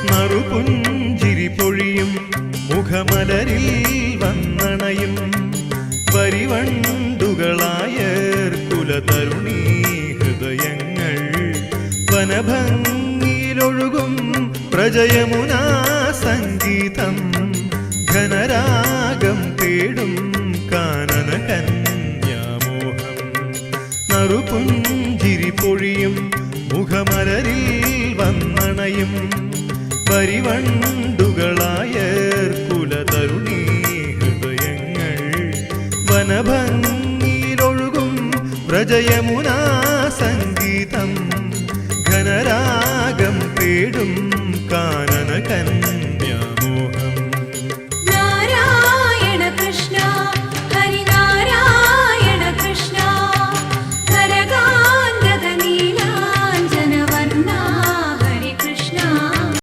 നറുപുഞ്ചിരി പൊഴിയും മുഖമലരിൽ വന്നണയും വരിവണ്ടുകളായ കുലതരുണീ ഹൃദയങ്ങൾ വനഭംഗിയിലൊഴുകും പ്രജയമുനാ സംഗീതം ഘനരാഗം തേടും കാനന കന്യാമോഹം നറുപുഞ്ചിരി പൊഴിയും മുഖമലരിൽ വന്നണയും വരിവണ്ടുകളായ കുലതരുണീ ഹൃദയങ്ങൾ വനഭംഗിയിലൊഴുകും പ്രജയമുനാ സംഗീതം ഘനരാഗം തേടും